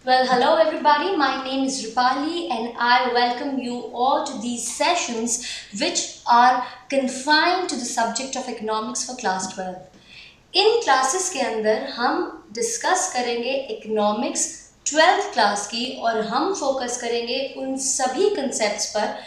Well, hello everybody. My name is Rupali and I welcome you all to these sessions which are confined to the subject of economics for class 12. In classes के अंदर हम discuss करेंगे economics 12th class की और हम focus करेंगे उन सभी कंसेप्ट्स पर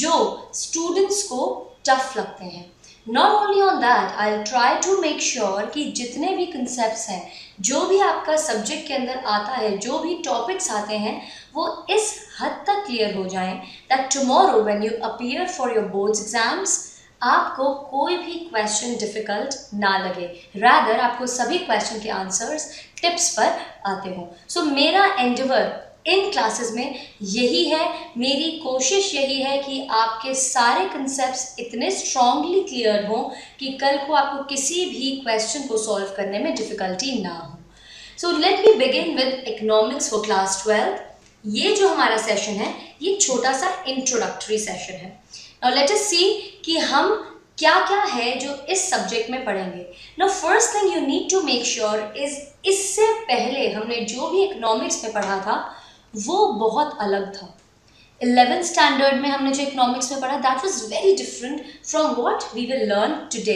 जो स्टूडेंट्स को टफ लगते हैं. Not only on that, I will try to make sure कि जितने भी कंसेप्ट्स हैं, जो भी आपका सब्जेक्ट के अंदर आता है, जो भी टॉपिक्स आते हैं, वो इस हद तक क्लियर हो जाएं that tomorrow when you appear for your boards exams आपको कोई भी क्वेश्चन डिफिकल्ट ना लगे, रादर आपको सभी क्वेश्चन के आंसर्स टिप्स पर आते हों. सो मेरा एंडेवर इन क्लासेस में यही है, मेरी कोशिश यही है कि आपके सारे कंसेप्ट्स इतने स्ट्रांगली क्लियर हों कि कल को आपको किसी भी क्वेश्चन को सॉल्व करने में डिफ़िकल्टी ना हो. So let me begin with economics for class 12. ये जो हमारा सेशन है, ये छोटा सा इंट्रोडक्टरी सेशन है. नाउ लेट अस सी कि हम क्या क्या है जो इस सब्जेक्ट में पढ़ेंगे. Now first thing you need to make sure is, इससे पहले हमने जो भी इकोनॉमिक्स में पढ़ा था वो बहुत अलग था. 11th स्टैंडर्ड में हमने जो इकोनॉमिक्स में पढ़ा that was very different from what we will learn today.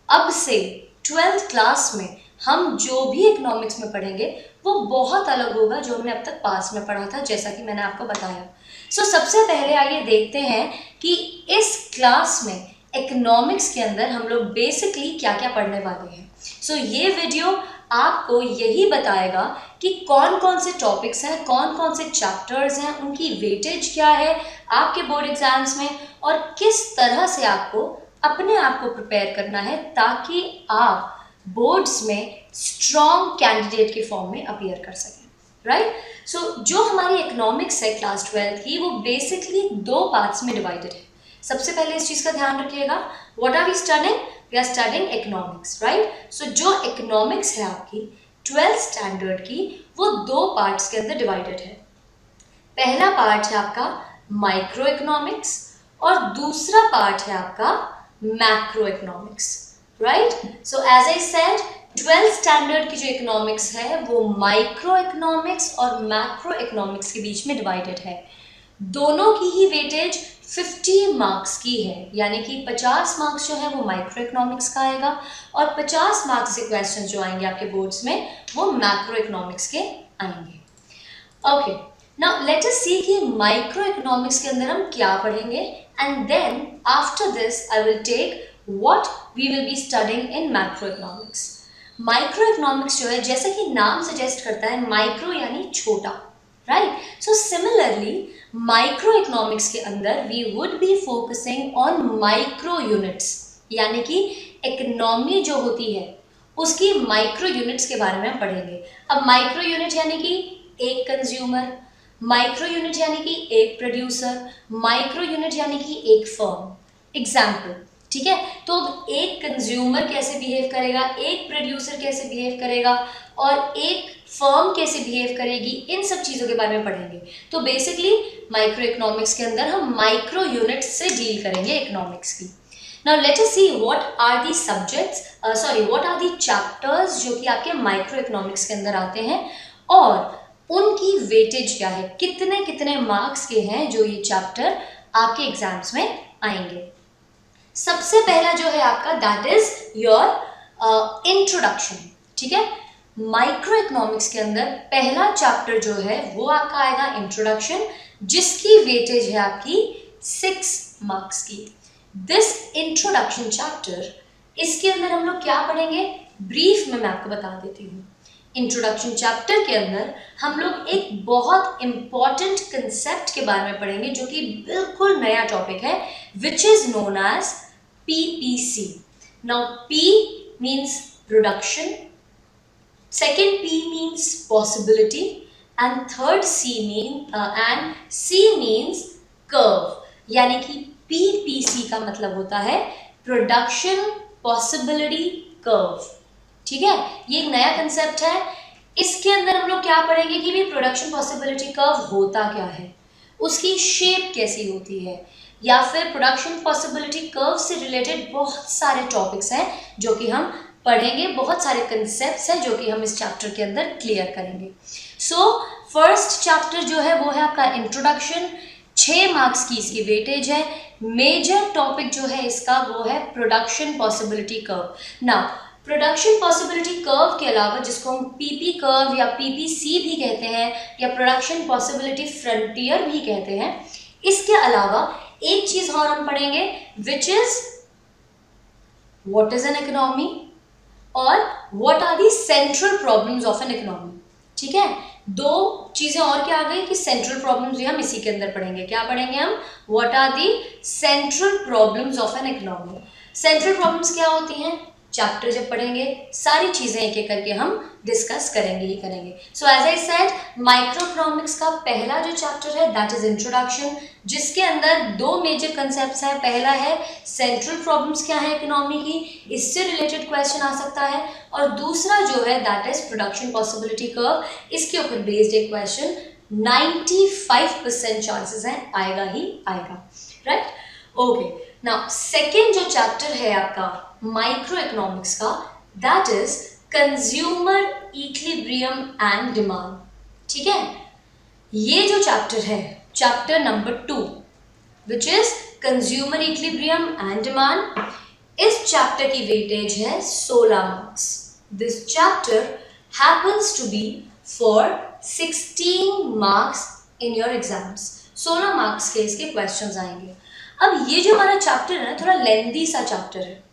अब से 12th क्लास में हम जो भी इकोनॉमिक्स में पढ़ेंगे वो बहुत अलग होगा जो हमने अब तक पास में पढ़ा था, जैसा कि मैंने आपको बताया. सो सबसे पहले आइए देखते हैं कि इस क्लास में इकोनॉमिक्स के अंदर हम लोग बेसिकली क्या क्या पढ़ने वाले हैं. सो ये वीडियो आपको यही बताएगा कि कौन कौन से टॉपिक्स हैं, कौन कौन से चैप्टर्स हैं, उनकी वेटेज क्या है आपके बोर्ड एग्जाम्स में, और किस तरह से आपको अपने आप को प्रिपेयर करना है ताकि आप बोर्ड्स में स्ट्रॉन्ग कैंडिडेट के फॉर्म में अपीयर कर सकें. राइट. सो जो हमारी इकोनॉमिक्स है क्लास 12 की, वो बेसिकली दो पार्ट्स में डिवाइडेड है. सबसे पहले इस चीज़ का ध्यान रखिएगा, what are we studying? We are studying economics. Right. So जो इकोनॉमिक्स है आपकी 12th स्टैंडर्ड की, वो दो पार्ट्स के अंदर डिवाइडेड है. पहला पार्ट है आपका माइक्रो इकोनॉमिक्स और दूसरा पार्ट है आपका macro economics. Right. So as I said, 12th standard की जो इकोनॉमिक्स है वो माइक्रो इकोनॉमिक्स और मैक्रो इकोनॉमिक्स के बीच में डिवाइडेड है. दोनों की ही वेटेज 50 मार्क्स की है, यानी कि 50 मार्क्स जो है वो माइक्रो इकोनॉमिक्स का आएगा और 50 मार्क्स के क्वेश्चन जो आएंगे आपके बोर्ड्स में वो मैक्रो इकोनॉमिक्स के आएंगे. Okay, now let us see कि माइक्रो इकोनॉमिक्स के अंदर हम क्या पढ़ेंगे, and then after this I will take what we will be studying in macro economics. Micro economics जो है, जैसे कि नाम सजेस्ट करता है, माइक्रो यानी छोटा. Right. So similarly micro economics के अंदर we would be focusing on micro units, यानी कि इकोनॉमी जो होती है उसकी माइक्रो यूनिट्स के बारे में हम पढ़ेंगे. अब माइक्रो यूनिट यानी कि एक कंज्यूमर, माइक्रो यूनिट यानी कि एक प्रोड्यूसर, माइक्रो यूनिट यानी कि एक फर्म. एग्जाम्पल, ठीक है. तो एक कंज्यूमर कैसे बिहेव करेगा, एक प्रोड्यूसर कैसे बिहेव करेगा और एक फर्म कैसे बिहेव करेगी, इन सब चीज़ों के बारे में पढ़ेंगे. तो बेसिकली माइक्रो इकोनॉमिक्स के अंदर हम माइक्रो यूनिट्स से डील करेंगे इकोनॉमिक्स की. Now let us see what are the subjects, what are the chapters जो कि आपके माइक्रो इकोनॉमिक्स के अंदर आते हैं और उनकी वेटेज क्या है, कितने कितने मार्क्स के हैं जो ये चैप्टर आपके एग्जाम्स में आएंगे. सबसे पहला जो है आपका दैट इज योर इंट्रोडक्शन. ठीक है. माइक्रो इकोनॉमिक्स के अंदर पहला चैप्टर जो है वो आपका आएगा इंट्रोडक्शन, जिसकी वेटेज है आपकी 6 मार्क्स की. दिस इंट्रोडक्शन चैप्टर, इसके अंदर हम लोग क्या पढ़ेंगे ब्रीफ में मैं आपको बता देती हूँ. इंट्रोडक्शन चैप्टर के अंदर हम लोग एक बहुत इंपॉर्टेंट कंसेप्ट के बारे में पढ़ेंगे जो कि बिल्कुल नया टॉपिक है, which is known as PPC. Now P means production, second P means possibility, and third C means curve. यानी कि PPC का मतलब होता है प्रोडक्शन पॉसिबिलिटी कर्व. ठीक है. ये एक नया कंसेप्ट है. इसके अंदर हम लोग क्या पढ़ेंगे कि भी प्रोडक्शन पॉसिबिलिटी कर्व होता क्या है, उसकी शेप कैसी होती है, या फिर प्रोडक्शन पॉसिबिलिटी कर्व से रिलेटेड बहुत सारे टॉपिक्स हैं जो कि हम पढ़ेंगे, बहुत सारे कंसेप्ट्स हैं जो कि हम इस चैप्टर के अंदर क्लियर करेंगे. सो फर्स्ट चैप्टर जो है वो है आपका इंट्रोडक्शन, 6 मार्क्स की इसकी वेटेज है। मेजर टॉपिक जो है इसका वो है production possibility curve. Now production possibility curve के अलावा, जिसको हम पीपी कर्व या पीपीसी भी कहते हैं या प्रोडक्शन पॉसिबिलिटी फ्रंटियर भी कहते हैं, इसके अलावा एक चीज और हम पढ़ेंगे which is what is an economy और what are the central problems of an economy. ठीक है, 2 चीजें और क्या आ गई कि सेंट्रल प्रॉब्लम्स भी हम इसी के अंदर पढ़ेंगे। क्या पढ़ेंगे हम? What are the central problems of an economy. Central problems क्या होती हैं? चैप्टर जब पढ़ेंगे सारी चीजें एक एक करके हम डिस्कस करेंगे ही करेंगे। So as I said, micro economics का पहला जो चैप्टर है दैट इज इंट्रोडक्शन, जिसके अंदर 2 मेजर कंसेप्ट्स हैं। पहला है सेंट्रल प्रॉब्लम्स क्या है इकोनॉमी की, इससे रिलेटेड क्वेश्चन आ सकता है, और दूसरा जो है that is production possibility curve, इसके ऊपर बेस्ड एक क्वेश्चन 95% चांसेस हैं आएगा ही आएगा। Right, okay. नाउ सेकेंड जो चैप्टर है आपका माइक्रो इकोनॉमिक्स का, that is consumer equilibrium and demand. ठीक है, ये जो चैप्टर है chapter number 2 which is consumer equilibrium and demand, इस चैप्टर की वेटेज है 16 marks. This chapter happens to be for 16 marks in your exams. 16 marks के इसके क्वेश्चंस आएंगे। अब ये जो हमारा चैप्टर है ना, थोड़ा लेंदी सा चैप्टर है,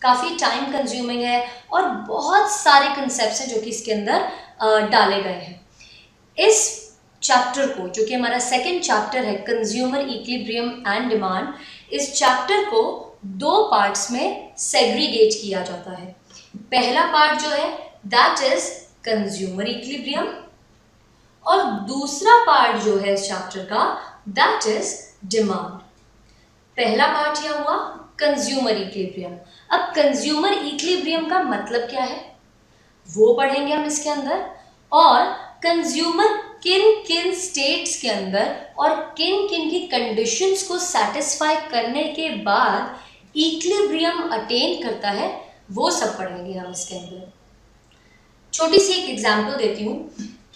काफ़ी टाइम कंज्यूमिंग है और बहुत सारे कंसेप्ट्स हैं जो कि इसके अंदर डाले गए हैं। इस चैप्टर को, जो कि हमारा सेकंड चैप्टर है कंज्यूमर इक्विलिब्रियम एंड डिमांड, इस चैप्टर को 2 पार्ट्स में सेग्रीगेट किया जाता है। पहला पार्ट जो है दैट इज कंज्यूमर इक्विलिब्रियम और दूसरा पार्ट जो है इस चैप्टर का दैट इज डिमांड। पहला पार्ट क्या हुआ? Consumer equilibrium. अब कंज्यूमर इक्विलिब्रियम का मतलब क्या है वो पढ़ेंगे हम इसके अंदर, और कंज्यूमर किन किन स्टेट्स के अंदर और किन किन की कंडीशंस को सेटिस्फाई करने के बाद इक्विलिब्रियम अटेन करता है वो सब पढ़ेंगे हम इसके अंदर। छोटी सी एक एग्जांपल देती हूँ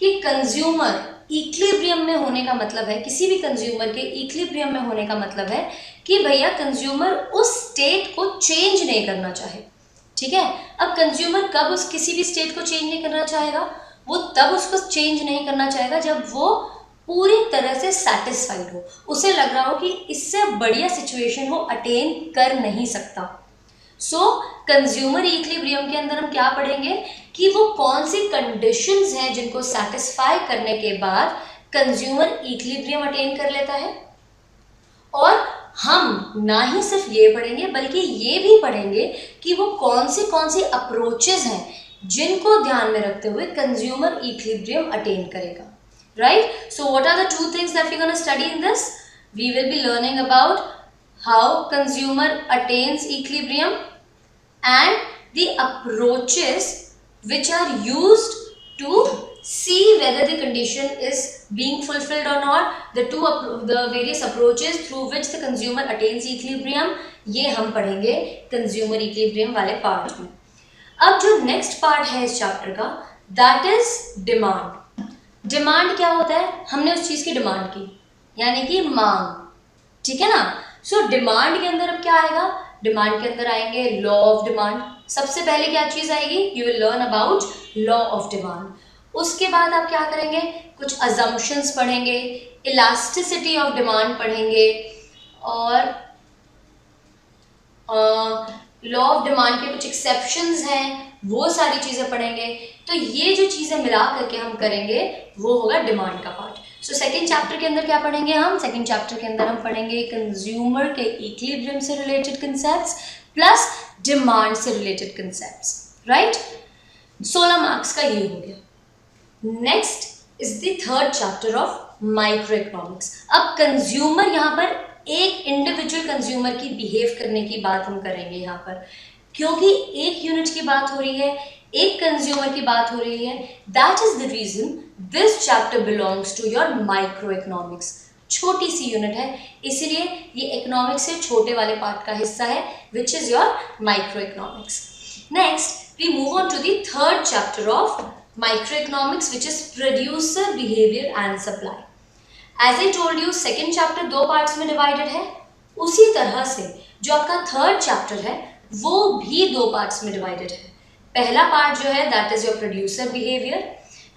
कि कंज्यूमर इक्विलिब्रियम में होने का मतलब है, किसी भी कंज्यूमर के इक्विलिब्रियम में होने का मतलब है कि भैया कंज्यूमर उस स्टेट को चेंज नहीं करना चाहे। ठीक है, अब कंज्यूमर कब उस किसी भी स्टेट को चेंज नहीं करना चाहेगा? वो तब उसको चेंज नहीं करना चाहेगा जब वो पूरी तरह से सेटिस्फाइड हो, उसे लग रहा हो कि इससे बढ़िया सिचुएशन वो अटेन कर नहीं सकता। सो कंज्यूमर इक्विलिब्रियम के अंदर हम क्या पढ़ेंगे कि वो कौन सी कंडीशंस हैं जिनको सेटिस्फाई करने के बाद कंज्यूमर इक्विलिब्रियम अटेन कर लेता है। और हम ना ही सिर्फ ये पढ़ेंगे बल्कि ये भी पढ़ेंगे कि वो कौन सी अप्रोचेस हैं जिनको ध्यान में रखते हुए कंज्यूमर इक्विलिब्रियम अटेन करेगा। Right, so what are the 2 things that we gonna study in this? We will be learning about how consumer attains equilibrium and the approaches which are used to see whether the condition is being fulfilled or not, the various approaches through which the consumer attains equilibrium, ये हम पढ़ेंगे consumer equilibrium वाले part में। अब जो next part है इस chapter का दैट इज डिमांड। डिमांड क्या होता है? हमने उस चीज की डिमांड की, यानी कि मांग। ठीक है ना? सो डिमांड के अंदर अब क्या आएगा? डिमांड के अंदर आएंगे लॉ ऑफ डिमांड। सबसे पहले क्या चीज आएगी? You will learn about law of demand. उसके बाद आप क्या करेंगे? कुछ अजम्पशंस पढ़ेंगे, इलास्टिसिटी ऑफ डिमांड पढ़ेंगे, और लॉ ऑफ डिमांड के कुछ एक्सेप्शंस हैं वो सारी चीजें पढ़ेंगे। तो ये जो चीजें मिला करके हम करेंगे वो होगा डिमांड का पार्ट। सो सेकंड चैप्टर के अंदर क्या पढ़ेंगे हम? सेकंड चैप्टर के अंदर हम पढ़ेंगे कंज्यूमर के इक्विलिब्रियम से रिलेटेड कंसेप्ट्स प्लस डिमांड से रिलेटेड कंसेप्ट्स। राइट, 16 मार्क्स का ये हो गया। Next is the third chapter of micro economics. अब कंज्यूमर यहाँ पर एक इंडिविजुअल कंज्यूमर की बिहेव करने की बात हम करेंगे यहाँ पर, क्योंकि एक यूनिट की बात हो रही है, एक कंज्यूमर की बात हो रही है। That is the reason this chapter belongs to your micro economics. छोटी सी यूनिट है, इसीलिए ये इकोनॉमिक्स से छोटे वाले पार्ट का हिस्सा है which is your micro economics. Next we move on to the third chapter of Microeconomics, which is producer behavior and supply. As I told you, second chapter दो पार्ट्स में डिवाइडेड है, उसी तरह से जो आपका थर्ड चैप्टर है वो भी दो पार्ट्स में डिवाइडेड है. पहला पार्ट जो है that is your producer behaviour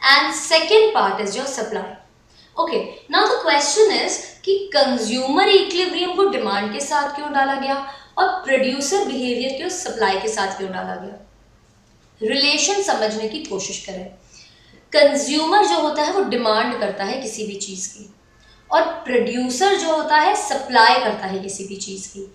and second part is your supply. Okay, now the question is कि कंज्यूमर इक्विलिब्रियम को डिमांड के साथ क्यों डाला गया और प्रोड्यूसर बिहेवियर को सप्लाई के साथ क्यों डाला गया. रिलेशन समझने की कोशिश करें. कंज्यूमर जो होता है वो डिमांड करता है किसी भी चीज की और प्रोड्यूसर जो होता है सप्लाई करता है किसी भी चीज की.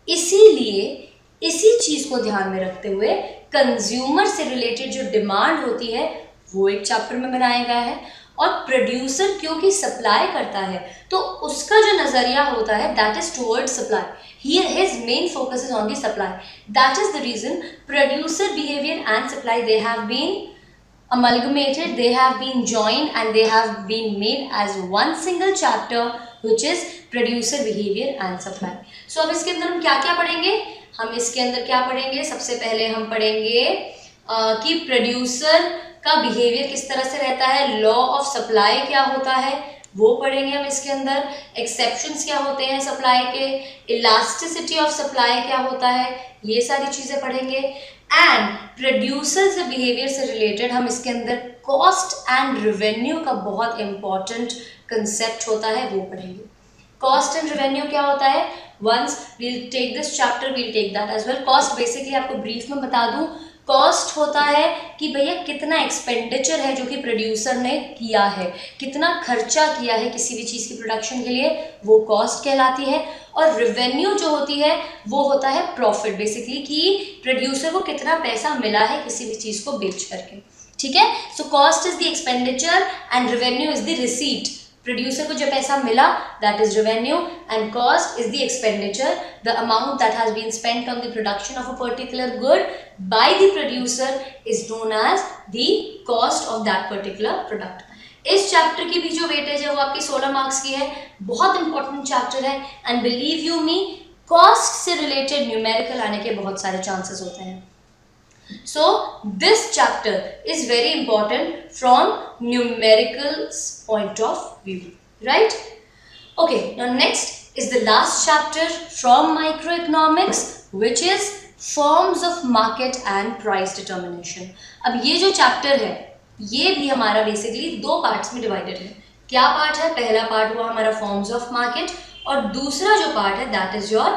इसीलिए इसी चीज को ध्यान में रखते हुए कंज्यूमर से रिलेटेड जो डिमांड होती है वो एक चैप्टर में बनाया गया है और प्रोड्यूसर क्योंकि सप्लाई करता है तो उसका जो नजरिया होता है that is toward supply. His main focus is on the supply. That is the reason producer behavior and supply, they have been amalgamated, they have been joined and they have been made as one single chapter which is producer behavior and supply. So अब इसके अंदर हम क्या क्या पढ़ेंगे. हम इसके अंदर क्या पढ़ेंगे, सबसे पहले हम पढ़ेंगे कि प्रोड्यूसर का बिहेवियर किस तरह से रहता है, लॉ ऑफ सप्लाई क्या होता है वो पढ़ेंगे हम इसके अंदर, एक्सेप्शंस क्या होते हैं सप्लाई के, इलास्टिसिटी ऑफ सप्लाई क्या होता है, ये सारी चीज़ें पढ़ेंगे. एंड प्रोड्यूसर से बिहेवियर से रिलेटेड हम इसके अंदर कॉस्ट एंड रेवेन्यू का बहुत इंपॉर्टेंट कंसेप्ट होता है वो पढ़ेंगे. कॉस्ट एंड रेवेन्यू क्या होता है, once we'll take this chapter we'll take that as well. Cost basically आपको ब्रीफ में बता दूं, कॉस्ट होता है कि भैया कितना एक्सपेंडिचर है जो कि प्रोड्यूसर ने किया है, कितना खर्चा किया है किसी भी चीज़ की प्रोडक्शन के लिए, वो कॉस्ट कहलाती है. और रेवेन्यू जो होती है वो होता है प्रॉफिट, बेसिकली कि प्रोड्यूसर को कितना पैसा मिला है किसी भी चीज़ को बेच करके. ठीक है, so cost is the expenditure and revenue is the receipt. Producer को जो पैसा मिला that is revenue and cost is the expenditure, the amount that has been spent on the production of a particular good by the producer is known as the cost of that particular product. इस chapter की भी जो weightage है वो आपकी 16 marks की है, बहुत इंपॉर्टेंट चैप्टर है and believe you me cost से रिलेटेड न्यूमेरिकल आने के बहुत सारे चांसेस होते हैं. So this chapter is very important from numericals point of view, right? Okay, now next is the last chapter from microeconomics, which is forms of market and price determination. अब ये जो chapter है ये भी हमारा basically दो parts में divided है. क्या part है, पहला part हुआ हमारा forms of market और दूसरा जो part है that is your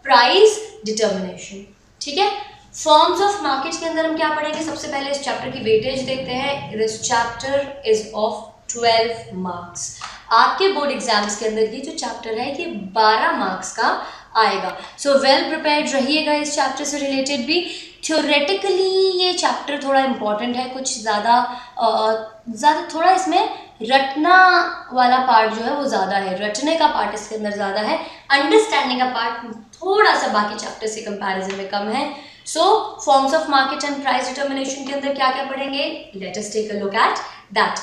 price determination. ठीक है, फॉर्म्स ऑफ मार्केट के अंदर हम क्या पढ़ेंगे, सबसे पहले इस चैप्टर की वेटेज देखते हैं. This chapter is of 12 marks. आपके बोर्ड एग्जाम्स के अंदर ये जो चैप्टर है ये 12 मार्क्स का आएगा. सो वेल प्रिपेयर्ड रहिएगा इस चैप्टर से रिलेटेड भी. थ्योरेटिकली ये चैप्टर थोड़ा इंपॉर्टेंट है, कुछ ज़्यादा थोड़ा इसमें रटना वाला पार्ट जो है वो ज़्यादा है, रटने का पार्ट इसके अंदर ज़्यादा है, अंडरस्टैंडिंग का पार्ट थोड़ा सा बाकी चैप्टर से कंपैरिजन में कम है. So forms of market and price determination के अंदर क्या क्या पढ़ेंगे, let us take a look at that.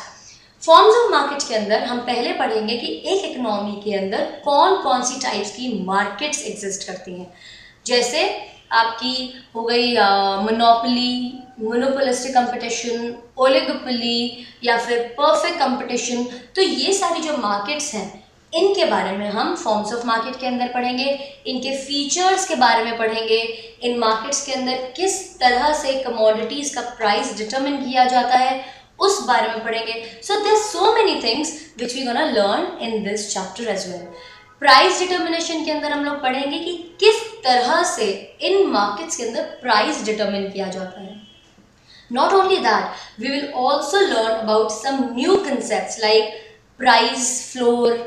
Forms of market के अंदर हम पहले पढ़ेंगे कि एक इकोनॉमी के अंदर कौन कौन सी टाइप्स की मार्केट्स एग्जिस्ट करती हैं. जैसे आपकी हो गई मोनोपोली, मोनोपोलिस्टिक कंपटीशन, ओलिगोपोली या फिर परफेक्ट कंपटीशन. तो ये सारी जो मार्केट्स हैं इनके बारे में हम फॉर्म्स ऑफ मार्केट के अंदर पढ़ेंगे, इनके फीचर्स के बारे में पढ़ेंगे, इन मार्केट्स के अंदर किस तरह से कमोडिटीज़ का प्राइस डिटरमिन किया जाता है उस बारे में पढ़ेंगे. So there so many things which we gonna learn in this chapter as well. Price determination के अंदर हम लोग पढ़ेंगे कि किस तरह से इन मार्केट्स के अंदर प्राइस डिटरमिन किया जाता है. Not only that, we will also learn about some new concepts like price floor,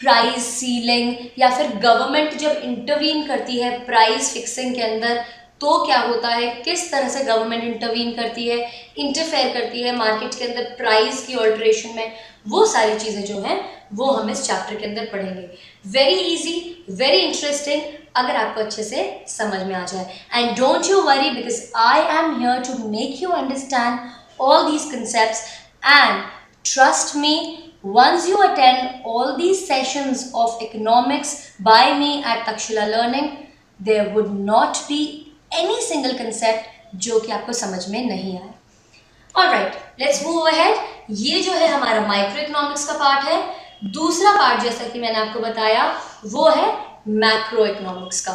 price ceiling, या फिर गवर्नमेंट जब इंटरवीन करती है प्राइस फिक्सिंग के अंदर तो क्या होता है, किस तरह से गवर्नमेंट इंटरवीन करती है, इंटरफेयर करती है मार्केट के अंदर प्राइस की ऑल्ट्रेशन में. वो सारी चीज़ें जो हैं वो हम इस चैप्टर के अंदर पढ़ेंगे. वेरी इजी, वेरी इंटरेस्टिंग अगर आपको अच्छे से समझ में आ जाए. And don't you worry because I am here to make you understand all these concepts and trust me, once you attend all these sessions of economics by me at Takshila Learning, there would not be any single concept जो कि आपको समझ में नहीं आए. Alright, let's move ahead. ये जो है हमारा माइक्रो इकोनॉमिक्स का पार्ट है। दूसरा पार्ट जैसा कि मैंने आपको बताया वो है मैक्रो इकोनॉमिक्स का।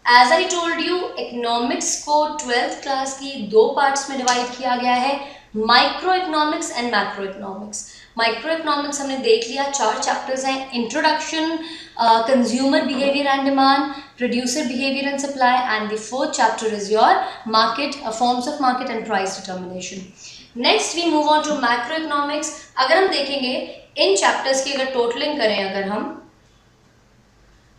As I told you, economics को 12th क्लास की दो पार्ट्स में डिवाइड किया गया है, micro economics and macro economics. Micro economics हमने देख लिया, 4 चैप्टर्स हैं। Introduction, consumer behaviour and demand, producer behaviour and supply, and the fourth chapter is your market, forms of market and price determination. Next we move on to macro economics. अगर हम देखेंगे इन chapters की अगर totalling करें अगर हम,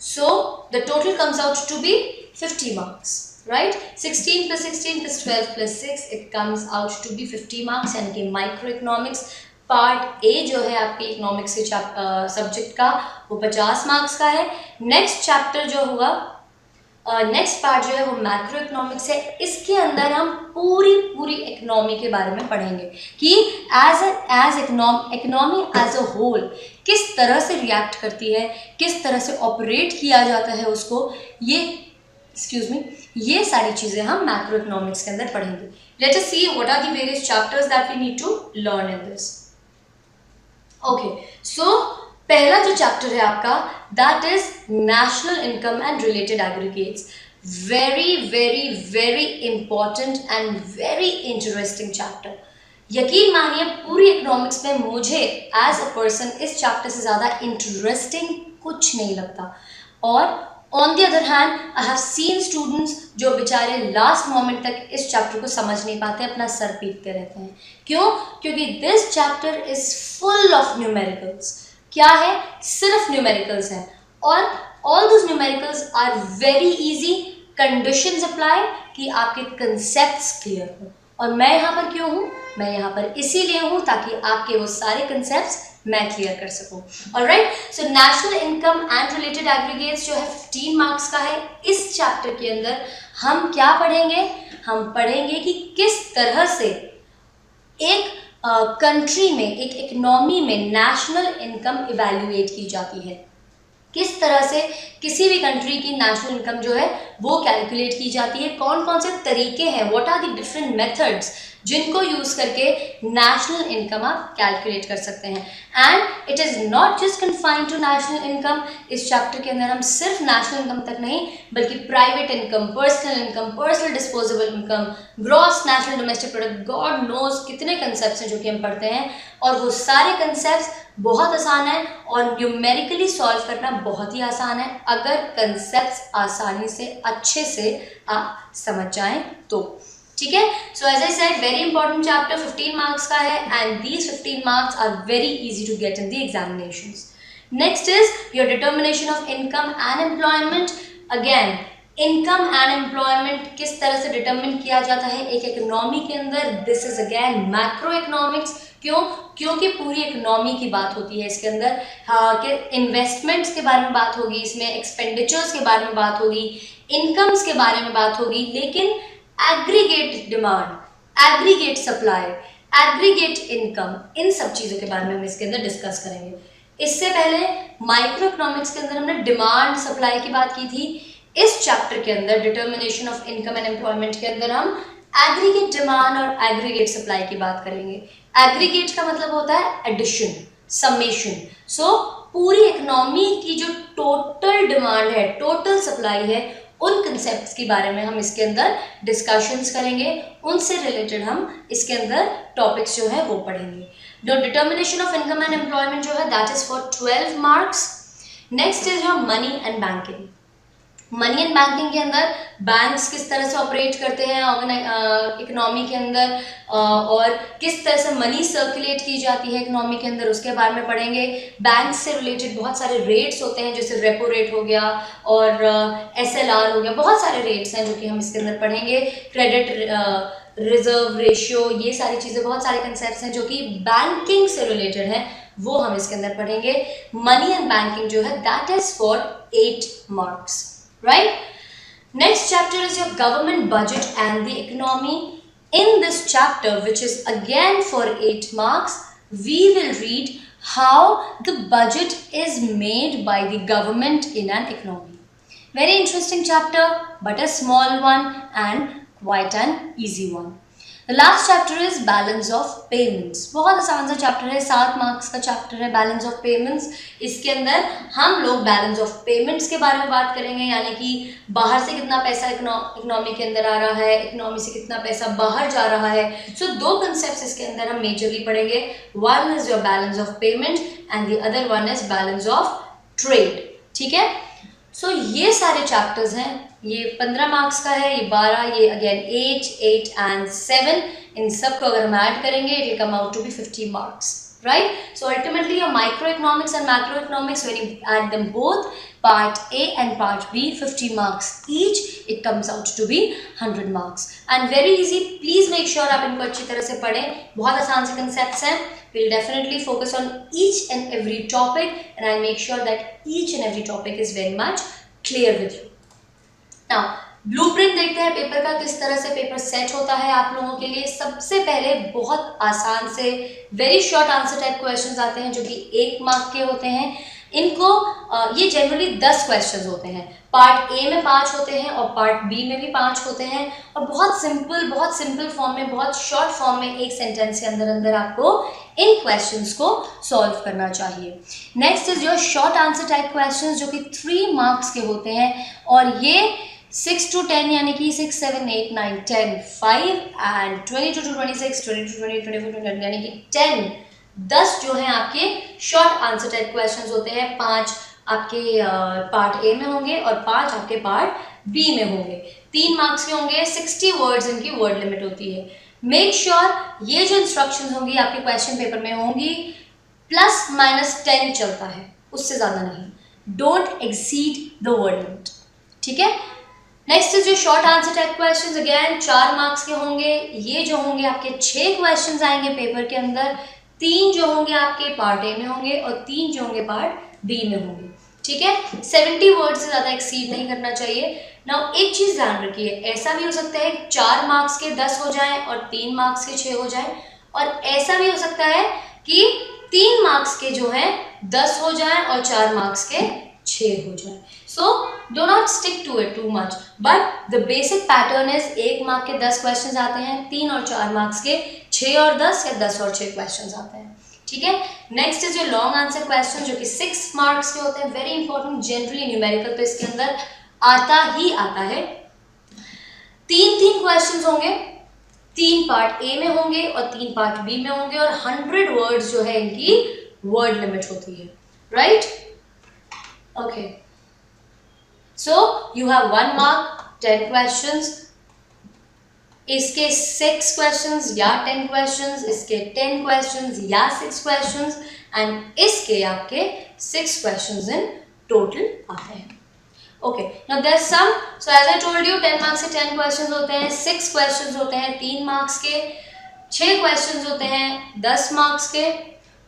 so the total comes out to be 50 marks, right? 16 plus 16 plus 12 plus 6, it comes out to be 50 marks। यानी कि माइक्रो इकोनॉमिक्स पार्ट ए जो है आपके इकोनॉमिक्स के सब्जेक्ट का वो 50 मार्क्स का है। नेक्स्ट चैप्टर जो हुआ, नेक्स्ट पार्ट जो है वो मैक्रो इकोनॉमिक्स है। इसके अंदर हम पूरी इकोनॉमी के बारे में पढ़ेंगे कि as economy as a whole किस तरह से रिएक्ट करती है, किस तरह से ऑपरेट किया जाता है उसको, ये सारी चीज़ें हम मैक्रो इकोनॉमिक्स के अंदर पढ़ेंगे। Let us see what are the various chapters that we need to learn in this. Okay, so पहला जो चैप्टर है आपका that is national income and related aggregates. Very very very important and very interesting chapter. यकीन मानिए पूरी economics में मुझे as a person इस चैप्टर से ज़्यादा इंटरेस्टिंग कुछ नहीं लगता। और on the other hand I have seen students जो बेचारे लास्ट मोमेंट तक इस चैप्टर को समझ नहीं पाते, अपना सर पीटते रहते हैं। क्यों? क्योंकि this chapter is full of numericals. क्या है? सिर्फ न्यूमेरिकल्स हैं, और all those numericals are very easy. Conditions apply कि आपके कंसेप्ट्स क्लियर हो। और मैं यहाँ पर क्यों हूँ? मैं यहाँ पर इसीलिए हूँ ताकि आपके वो सारे कंसेप्ट्स मैं क्लियर कर सकूँ। Alright, so national income and related aggregates जो है 15 मार्क्स का है। इस चैप्टर के अंदर हम क्या पढ़ेंगे? हम पढ़ेंगे कि किस तरह से एक कंट्री में, एक इकोनॉमी में नेशनल इनकम इवैल्यूएट की जाती है, किस तरह से किसी भी कंट्री की नेशनल इनकम जो है वो कैलकुलेट की जाती है, कौन कौन से तरीके हैं, what are the different methods जिनको यूज़ करके नेशनल इनकम आप कैलकुलेट कर सकते हैं। And it is not just confined to national income. इस चैप्टर के अंदर हम सिर्फ नेशनल इनकम तक नहीं बल्कि private income, personal disposable income, gross national domestic product, God knows कितने कंसेप्ट हैं जो कि हम पढ़ते हैं। और वो सारे कंसेप्ट बहुत आसान है और न्यूमेरिकली सॉल्व करना बहुत ही आसान है अगर कंसेप्ट्स आसानी से अच्छे से आप समझ जाएं तो। ठीक है, so as I said very important chapter, 15 marks का है and these 15 marks are very easy to get in the examinations. Next is your determination of income and employment. Again income and employment किस तरह से determine किया जाता है एक economy के अंदर, this is again macro economics. क्यों? क्योंकि पूरी इकोनॉमी की बात होती है इसके अंदर। हाँ, कि इन्वेस्टमेंट्स के बारे में बात होगी, इसमें एक्सपेंडिचर्स के बारे में बात होगी, इनकम्स के बारे में बात होगी, लेकिन aggregate demand, aggregate supply, aggregate income, इन सब चीज़ों के बारे में हम इसके अंदर डिस्कस करेंगे। इससे पहले माइक्रो इकोनॉमिक्स के अंदर हमने डिमांड सप्लाई की बात की थी। इस चैप्टर के अंदर determination of income and employment के अंदर हम एग्रीगेट डिमांड और एग्रीगेट सप्लाई की बात करेंगे। एग्रीगेट का मतलब होता है एडिशन, समेशन। सो पूरी इकोनॉमी की जो टोटल डिमांड है, टोटल सप्लाई है, उन कंसेप्ट्स के बारे में हम इसके अंदर डिस्कशंस करेंगे, उनसे रिलेटेड हम इसके अंदर टॉपिक्स जो है वो पढ़ेंगे। The determination of income and employment जो है that is for 12 marks. Next is your money and banking. Money and banking के अंदर बैंक्स किस तरह से ऑपरेट करते हैं इकोनॉमी के अंदर, और किस तरह से मनी सर्कुलेट की जाती है इकोनॉमी के अंदर, उसके बारे में पढ़ेंगे। बैंक से रिलेटेड बहुत सारे रेट्स होते हैं, जैसे रेपो रेट हो गया और SLR हो गया, बहुत सारे रेट्स हैं जो कि हम इसके अंदर पढ़ेंगे। क्रेडिट रिजर्व रेशियो, ये सारी चीज़ें, बहुत सारे कंसेप्ट्स हैं जो कि बैंकिंग से रिलेटेड हैं, वो हम इसके अंदर पढ़ेंगे। मनी एंड बैंकिंग जो है that is for 8 marks, right? Next chapter is your government budget and the economy. In this chapter, which is again for 8 marks, we will read how the budget is made by the government in an economy. Very interesting chapter, but a small one and quite an easy one. The last chapter is balance of payments. बहुत आसान सा chapter है, 7 marks का chapter है balance of payments. इसके अंदर हम लोग बैलेंस ऑफ पेमेंट्स के बारे में बात करेंगे, यानी कि बाहर से कितना पैसा इकोनॉमी के अंदर आ रहा है, इकोनॉमी से कितना पैसा बाहर जा रहा है। सो दो कंसेप्ट इसके अंदर हम मेजरली पढ़ेंगे। One is your balance of payment and the other one is balance of trade. ठीक है, सो ये सारे चैप्टर्स हैं, ये 15 मार्क्स का है, ये 12, ये अगेन 8 एंड 7। इन सब को अगर हम ऐड करेंगे it will come out to be 50 marks, right? So ultimately your microeconomics and macroeconomics, when you add them both, part A and part B, 50 marks each, it comes out to be 100 marks and very easy. Please make sure आप इनको अच्छी तरह से पढ़ें, बहुत आसान से concepts हैं. We'll definitely focus on each and every topic and I'll make sure that each and every topic is very much clear with you. Now blueprint देखते हैं पेपर का, किस तरह से पेपर सेट होता है आप लोगों के लिए। सबसे पहले बहुत आसान से very short answer type questions आते हैं जो कि 1 मार्क के होते हैं। इनको ये जनरली 10 क्वेश्चंस होते हैं। पार्ट ए में 5 होते हैं और पार्ट बी में भी 5 होते हैं और बहुत सिंपल फॉर्म में, बहुत शॉर्ट फॉर्म में एक सेंटेंस के अंदर आपको इन क्वेश्चंस को सॉल्व करना चाहिए। Next is your short answer type questions जो कि 3 मार्क्स के होते हैं और ये 6 to 10 यानी कि 6, 7, 8, 9, 10, 5 एंड 22 to 26, 22 to 20, 24 to 20 यानी कि 10 जो है आपके शॉर्ट आंसर टाइप क्वेश्चंस होते हैं। 5 आपके पार्ट ए में होंगे और 5 आपके पार्ट बी में होंगे। 3 मार्क्स के होंगे, 60 वर्ड्स इनकी वर्ड लिमिट होती है। मेक श्योर ये जो इंस्ट्रक्शंस होंगी आपके क्वेश्चन पेपर में होंगी ±10 चलता है, उससे ज़्यादा नहीं। Don't exceed the word limit, ठीक है। नेक्स्ट इज जो short answer type questions, again 4 marks के होंगे। ये जो होंगे आपके 6 क्वेश्चंस आएंगे पेपर के अंदर। 3 जो होंगे आपके पार्ट ए में होंगे और 3 जो होंगे पार्ट बी में होंगे, ठीक है। 70 वर्ड से ज़्यादा एक्सीड नहीं करना चाहिए। नाउ एक चीज़ ध्यान रखिए, ऐसा भी हो सकता है 4 मार्क्स के 10 हो जाएं और 3 मार्क्स के 6 हो जाएं, और ऐसा भी हो सकता है कि 3 मार्क्स के जो हैं 10 हो जाएं और 4 मार्क्स के 6 हो जाए। So do not stick to it too much, but the basic pattern is 1 mark के 10 क्वेश्चंस आते हैं, 3 और 4 मार्क्स के 6 और 10 या 10 और 6 क्वेश्चंस आते हैं, ठीक है। नेक्स्ट इज जो लॉन्ग आंसर क्वेश्चन जो कि 6 मार्क्स के होते हैं, वेरी इंपॉर्टेंट। जनरली न्यूमेरिकल तो इसके अंदर आता ही आता है। 3 क्वेश्चंस होंगे, 3 पार्ट ए में होंगे और 3 पार्ट बी में होंगे और 100 वर्ड्स जो है इनकी वर्ड लिमिट होती है, right. Okay, so you have 1 mark, 10 questions. इसके 6 questions या 10 questions, इसके 10 questions या 6 questions and इसके आपके 6 questions in total आते हैं। Okay, now there's some, so as I told you 10 marks के 10 questions होते हैं, 6 questions होते हैं 3 marks के, 6 questions होते हैं 10 marks के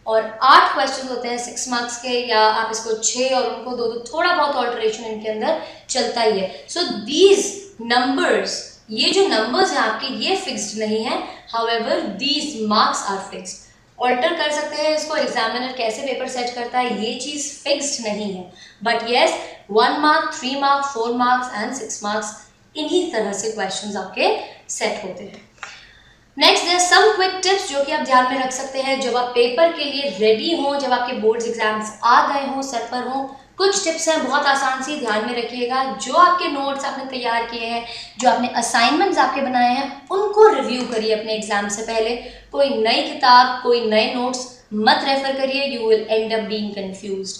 और 8 क्वेश्चन होते हैं 6 मार्क्स के, या आप इसको 6 और उनको 2, थोड़ा बहुत ऑल्टरेशन इनके अंदर चलता ही है। सो दीज नंबर्स, ये जो नंबर्स हैं आपके, ये फिक्स्ड नहीं है। However these marks are fixed. Alter कर सकते हैं इसको, एग्जामिनर कैसे पेपर सेट करता है ये चीज़ फिक्स्ड नहीं है, but yes 1 mark, 3 mark, 4 marks and 6 marks, इन्हीं तरह से क्वेश्चन आपके सेट होते हैं। Next there some quick tips जो कि आप ध्यान में रख सकते हैं जब आप पेपर के लिए रेडी हों, जब आपके बोर्ड्स एग्जाम्स आ गए हों, सर पर हों। कुछ टिप्स हैं बहुत आसान सी, ध्यान में रखिएगा। जो आपके नोट्स आपने तैयार किए हैं, जो आपने असाइनमेंट्स आपके बनाए हैं, उनको रिव्यू करिए अपने एग्जाम से पहले। कोई नई किताब, कोई नए नोट्स मत रेफर करिए, you will and up being confused.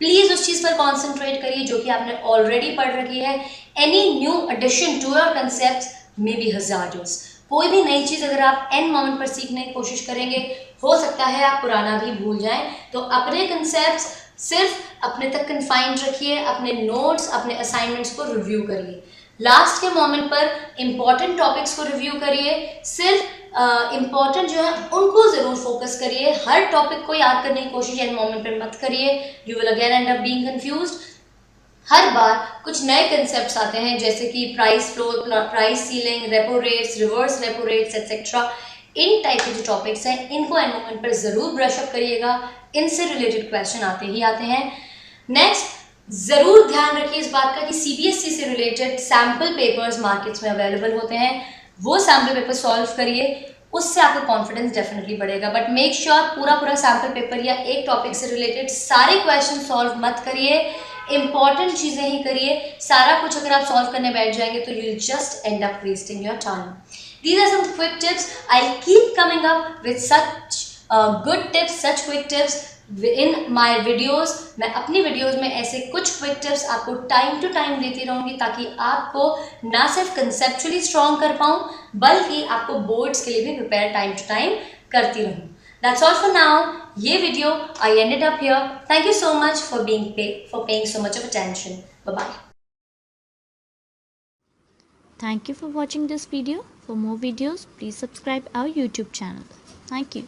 Please उस चीज़ पर कॉन्सेंट्रेट करिए जो कि आपने ऑलरेडी पढ़ रखी है। Any new addition to your concepts may be hazardous. कोई भी नई चीज़ अगर आप एंड मोमेंट पर सीखने की कोशिश करेंगे, हो सकता है आप पुराना भी भूल जाएं। तो अपने कंसेप्ट्स सिर्फ अपने तक कन्फाइंड रखिए, अपने नोट्स, अपने असाइनमेंट्स को रिव्यू करिए। लास्ट के मोमेंट पर इम्पॉर्टेंट टॉपिक्स को रिव्यू करिए, सिर्फ इम्पॉर्टेंट जो है उनको ज़रूर फोकस करिए। हर टॉपिक को याद करने की कोशिश एंड मोमेंट पर मत करिए, you will again end up being confused. हर बार कुछ नए कंसेप्ट्स आते हैं जैसे कि price floor, price ceiling, repo rates, reverse repo rates etcetera. इन टाइप के जो टॉपिक्स हैं इनको एंड मोमेंट पर ज़रूर ब्रश अप करिएगा, इनसे रिलेटेड क्वेश्चन आते ही आते हैं। नेक्स्ट ज़रूर ध्यान रखिए इस बात का कि CBSE से रिलेटेड सैम्पल पेपर्स मार्केट्स में अवेलेबल होते हैं। वो सैम्पल पेपर सॉल्व करिए, उससे आपका कॉन्फिडेंस डेफिनेटली बढ़ेगा। बट मेक श्योर पूरा सैम्पल पेपर या एक टॉपिक से रिलेटेड सारे क्वेश्चन सॉल्व मत करिए, इंपॉर्टेंट चीज़ें ही करिए। सारा कुछ अगर आप सॉल्व करने बैठ जाएंगे तो you just and up wasting your time. These are some quick tips. I'll keep coming up with such good tips, such quick tips in my videos. मैं अपनी वीडियोस में ऐसे कुछ क्विक टिप्स आपको टाइम टू टाइम देती रहूँगी ताकि आपको ना सिर्फ कंसेप्चुअली स्ट्रॉन्ग कर पाऊँ बल्कि आपको बोर्ड्स के लिए भी प्रिपेयर टाइम टू टाइम करती रहूँ। That's all for now. ये video I ended up here. Thank you so much for paying so much of attention. Bye bye. Thank you for watching this video. For more videos, please subscribe our YouTube channel. Thank you.